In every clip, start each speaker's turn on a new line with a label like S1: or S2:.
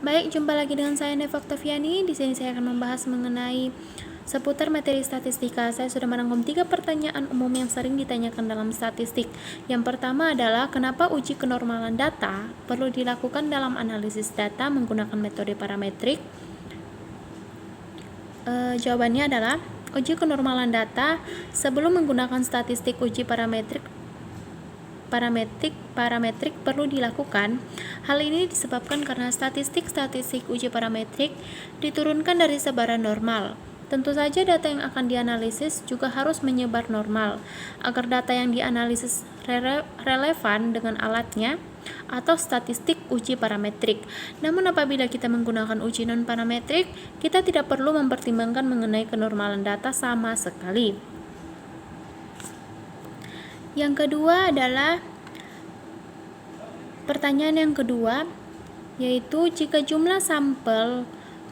S1: Baik, jumpa lagi dengan saya Neva Oktaviani. Di sini saya akan membahas mengenai seputar materi statistika. Saya sudah merangkum 3 pertanyaan umum yang sering ditanyakan dalam statistik. Yang pertama adalah, kenapa uji kenormalan data perlu dilakukan dalam analisis data menggunakan metode parametrik? Jawabannya adalah, uji kenormalan data sebelum menggunakan statistik uji parametrik perlu dilakukan. Hal ini disebabkan karena statistik uji parametrik diturunkan dari sebaran normal. Tentu saja data yang akan dianalisis juga harus menyebar normal agar data yang dianalisis relevan dengan alatnya atau statistik uji parametrik. Namun apabila kita menggunakan uji non-parametrik, kita tidak perlu mempertimbangkan mengenai kenormalan data sama sekali. Yang kedua adalah pertanyaan yang kedua, yaitu jika jumlah sampel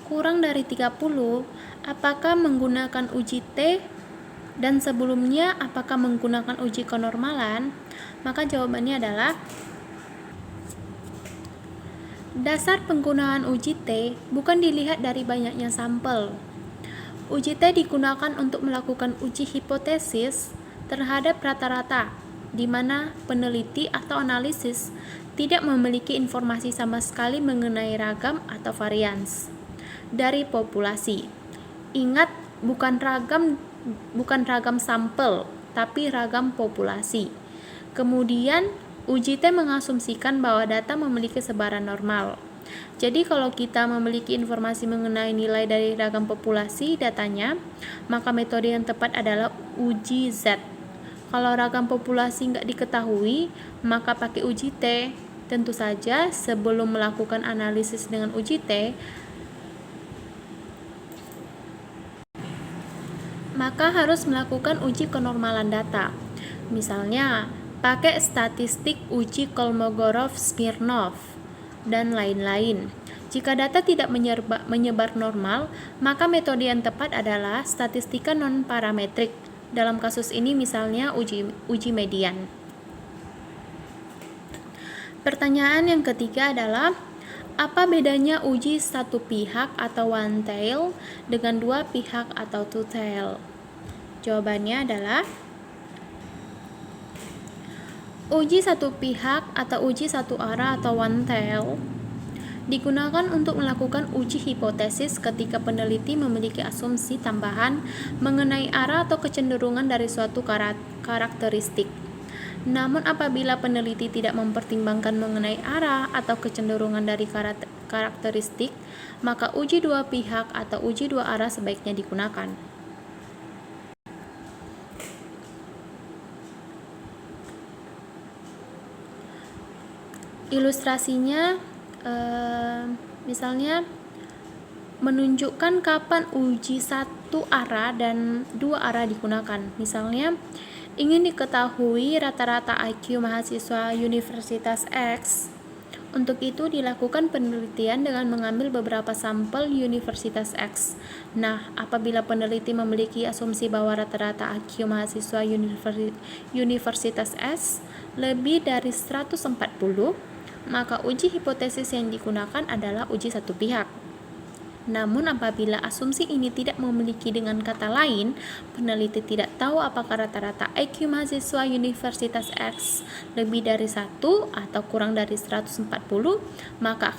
S1: kurang dari 30, apakah menggunakan uji T, dan sebelumnya apakah menggunakan uji kenormalan? Maka jawabannya adalah, dasar penggunaan uji T bukan dilihat dari banyaknya sampel. Uji T digunakan untuk melakukan uji hipotesis terhadap rata-rata, di mana peneliti atau analisis tidak memiliki informasi sama sekali mengenai ragam atau varians dari populasi. Ingat, bukan ragam sampel, tapi ragam populasi. Kemudian, uji T mengasumsikan bahwa data memiliki sebaran normal. Jadi kalau kita memiliki informasi mengenai nilai dari ragam populasi datanya, maka metode yang tepat adalah uji Z. Kalau ragam populasi nggak diketahui, maka pakai uji T. Tentu saja sebelum melakukan analisis dengan uji T, maka harus melakukan uji kenormalan data. Misalnya, pakai statistik uji Kolmogorov-Smirnov dan lain-lain. Jika data tidak menyebar normal, maka metode yang tepat adalah statistika non-parametrik. Dalam kasus ini misalnya uji median. Pertanyaan yang ketiga adalah, apa bedanya uji satu pihak atau one tail dengan dua pihak atau two tail? Jawabannya adalah, uji satu pihak atau uji satu arah atau one tail digunakan untuk melakukan uji hipotesis ketika peneliti memiliki asumsi tambahan mengenai arah atau kecenderungan dari suatu karakteristik. Namun apabila peneliti tidak mempertimbangkan mengenai arah atau kecenderungan dari karakteristik, maka uji dua pihak atau uji dua arah sebaiknya digunakan. Ilustrasinya misalnya menunjukkan kapan uji satu arah dan dua arah digunakan. Misalnya, ingin diketahui rata-rata IQ mahasiswa Universitas X. Untuk itu dilakukan penelitian dengan mengambil beberapa sampel Universitas X. Nah, apabila peneliti memiliki asumsi bahwa rata-rata IQ mahasiswa Universitas S lebih dari 140, maka uji hipotesis yang digunakan adalah uji satu pihak. Namun apabila asumsi ini tidak memiliki, dengan kata lain, peneliti tidak tahu apakah rata-rata IQ mahasiswa Universitas X lebih dari 1 atau kurang dari 140, maka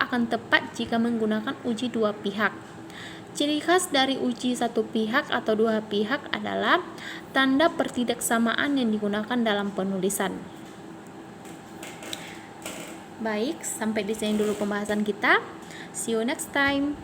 S1: akan tepat jika menggunakan uji dua pihak. Ciri khas dari uji satu pihak atau dua pihak adalah tanda pertidaksamaan yang digunakan dalam penulisan. Baik, sampai di sini dulu pembahasan kita. See you next time.